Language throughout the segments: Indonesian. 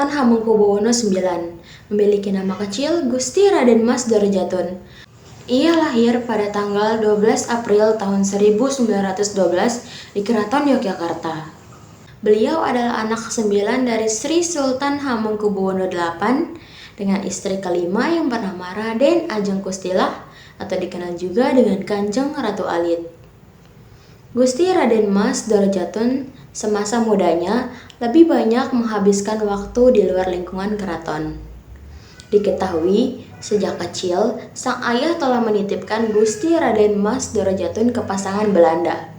Sultan Hamengkubuwono IX, memiliki nama kecil Gusti Raden Mas Dorojatun. Ia lahir pada tanggal 12 April tahun 1912 di Keraton Yogyakarta. Beliau adalah anak ke-9 dari Sri Sultan Hamengkubuwono VIII dengan istri kelima yang bernama Raden Ajeng Kustilah atau dikenal juga dengan Kanjeng Ratu Alit. Gusti Raden Mas Dorojatun semasa mudanya lebih banyak menghabiskan waktu di luar lingkungan keraton. Diketahui, sejak kecil, sang ayah telah menitipkan Gusti Raden Mas Dorojatun ke pasangan Belanda,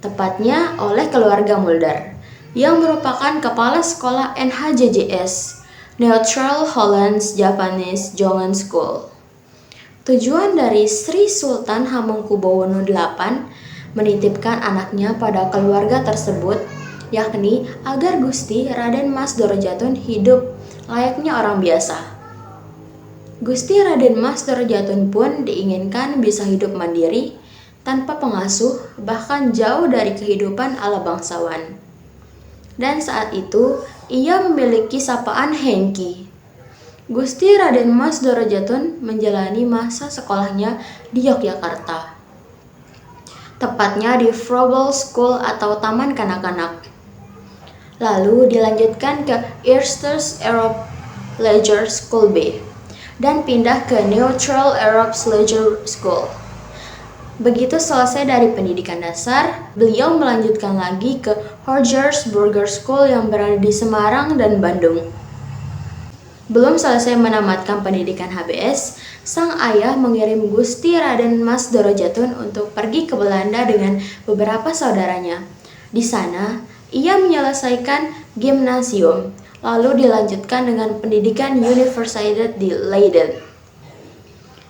tepatnya oleh keluarga Mulder, yang merupakan kepala sekolah NHJJS, Neutral Hollands Japanese Jongen School. Tujuan dari Sri Sultan Hamengkubuwono VIII menitipkan anaknya pada keluarga tersebut, yakni agar Gusti Raden Mas Dorojatun hidup layaknya orang biasa. Gusti Raden Mas Dorojatun pun diinginkan bisa hidup mandiri, tanpa pengasuh, bahkan jauh dari kehidupan ala bangsawan. Dan saat itu, ia memiliki sapaan Hengki. Gusti Raden Mas Dorojatun menjalani masa sekolahnya di Yogyakarta, tepatnya di Froebel School atau Taman Kanak-kanak. Lalu dilanjutkan ke Eersters Europe Leisure School B dan pindah ke Neutral Europe Leisure School. Begitu selesai dari pendidikan dasar, beliau melanjutkan lagi ke Horgers Burger School yang berada di Semarang dan Bandung. Belum selesai menamatkan pendidikan HBS, sang ayah mengirim Gusti Raden Mas Dorojatun untuk pergi ke Belanda dengan beberapa saudaranya. Di sana, ia menyelesaikan gimnasium, lalu dilanjutkan dengan pendidikan Universiteit di Leiden.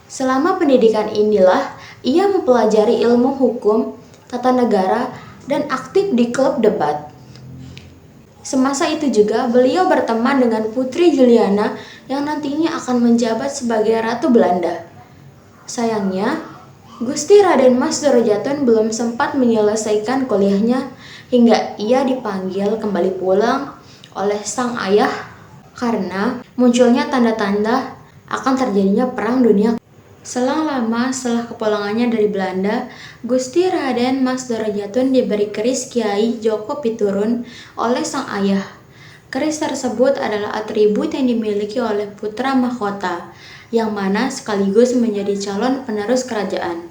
Selama pendidikan inilah, ia mempelajari ilmu hukum, tata negara, dan aktif di klub debat. Semasa itu juga beliau berteman dengan Putri Juliana yang nantinya akan menjabat sebagai Ratu Belanda. Sayangnya, Gusti Raden Mas Dorojatun belum sempat menyelesaikan kuliahnya hingga ia dipanggil kembali pulang oleh sang ayah karena munculnya tanda-tanda akan terjadinya Perang Dunia. Selang lama setelah kepulangannya dari Belanda, Gusti Raden Mas Dorojatun diberi keris Kiai Joko Piturun oleh sang ayah. Keris tersebut adalah atribut yang dimiliki oleh putra mahkota, yang mana sekaligus menjadi calon penerus kerajaan.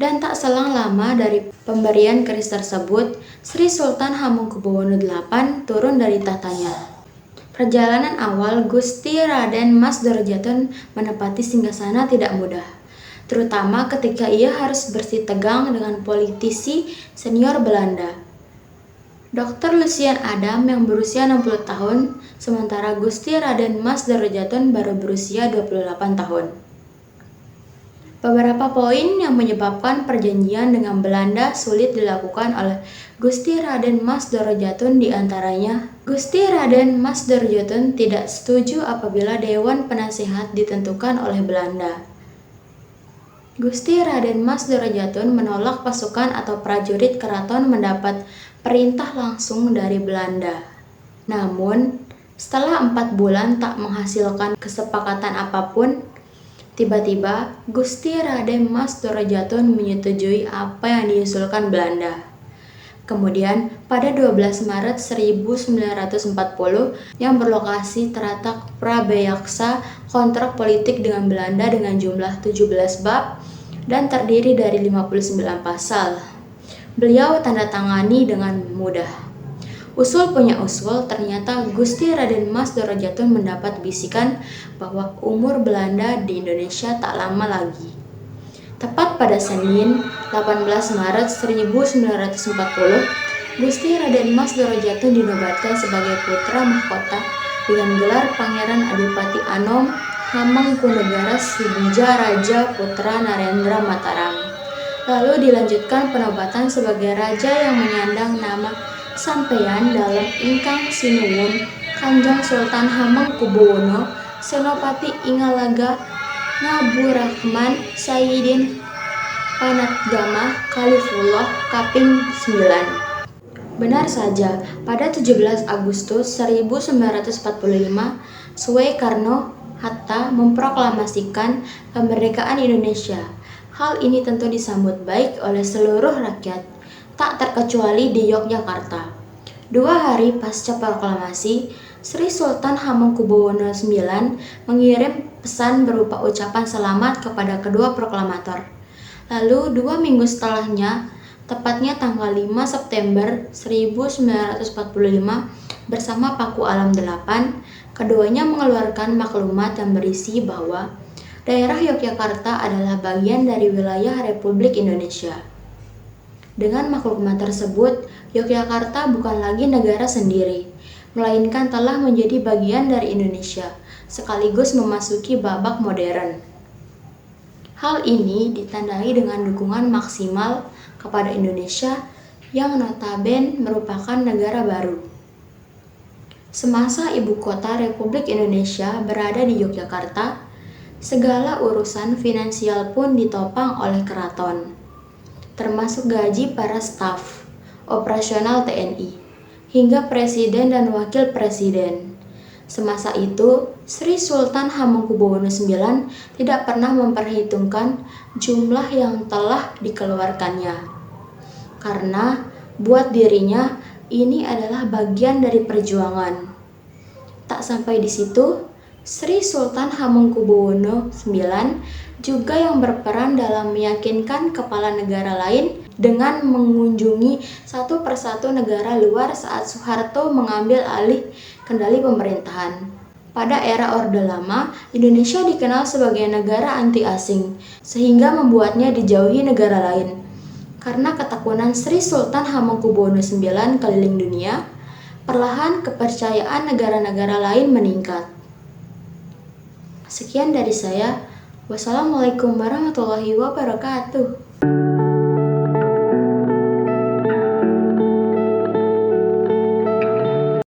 Dan tak selang lama dari pemberian keris tersebut, Sri Sultan Hamengkubuwono VIII turun dari tahtanya. Perjalanan awal Gusti Raden Mas Dorojatun menepati singgasana tidak mudah, terutama ketika ia harus bersitegang dengan politisi senior Belanda, Dr. Lucien Adam yang berusia 60 tahun, sementara Gusti Raden Mas Dorojatun baru berusia 28 tahun. Beberapa poin yang menyebabkan perjanjian dengan Belanda sulit dilakukan oleh Gusti Raden Mas Dorojatun diantaranya, Gusti Raden Mas Dorojatun tidak setuju apabila Dewan Penasehat ditentukan oleh Belanda. Gusti Raden Mas Dorojatun menolak pasukan atau prajurit keraton mendapat perintah langsung dari Belanda. Namun, setelah 4 bulan tak menghasilkan kesepakatan apapun, tiba-tiba Gusti Raden Mas Dorojatun menyetujui apa yang diusulkan Belanda. Kemudian, pada 12 Maret 1940, yang berlokasi Teratak Prabeyaksa, kontrak politik dengan Belanda dengan jumlah 17 bab dan terdiri dari 59 pasal. Beliau tanda tangani dengan mudah. Usul punya usul, ternyata Gusti Raden Mas Dorojatun mendapat bisikan bahwa umur Belanda di Indonesia tak lama lagi. Tepat pada Senin, 18 Maret 1940, Gusti Raden Mas Dorojatun dinobatkan sebagai putra mahkota dengan gelar Pangeran Adipati Anom Hamengkunegara Srivijaya Raja Putra Narendra Mataram. Lalu dilanjutkan penobatan sebagai raja yang menyandang nama Sampeyan dalam Ingkang Sinuwun Kanjeng Sultan Hamengkubuwono Senopati Ingalaga Ngaburahman Sayyidin Panatgama Khalifullah Kaping 9. Benar saja, pada 17 Agustus 1945, Soekarno-Hatta memproklamasikan kemerdekaan Indonesia. Hal ini tentu disambut baik oleh seluruh rakyat, tak terkecuali di Yogyakarta. 2 hari pasca proklamasi, Sri Sultan Hamengkubuwono IX mengirim pesan berupa ucapan selamat kepada kedua proklamator. Lalu 2 minggu setelahnya, tepatnya tanggal 5 September 1945, bersama Paku Alam 8, keduanya mengeluarkan maklumat yang berisi bahwa daerah Yogyakarta adalah bagian dari wilayah Republik Indonesia. Dengan maklumat tersebut, Yogyakarta bukan lagi negara sendiri, melainkan telah menjadi bagian dari Indonesia, sekaligus memasuki babak modern. Hal ini ditandai dengan dukungan maksimal kepada Indonesia yang notabene merupakan negara baru. Semasa ibu kota Republik Indonesia berada di Yogyakarta, segala urusan finansial pun ditopang oleh keraton, termasuk gaji para staf operasional TNI, hingga presiden dan wakil presiden. Semasa itu, Sri Sultan Hamengkubuwono IX tidak pernah memperhitungkan jumlah yang telah dikeluarkannya. Karena buat dirinya ini adalah bagian dari perjuangan. Tak sampai di situ, Sri Sultan Hamengkubuwono IX juga yang berperan dalam meyakinkan kepala negara lain dengan mengunjungi satu persatu negara luar saat Soeharto mengambil alih kendali pemerintahan. Pada era Orde Lama, Indonesia dikenal sebagai negara anti asing, sehingga membuatnya dijauhi negara lain. Karena ketekunan Sri Sultan Hamengkubuwono IX keliling dunia, perlahan kepercayaan negara-negara lain meningkat. Sekian dari saya. Wassalamualaikum warahmatullahi wabarakatuh.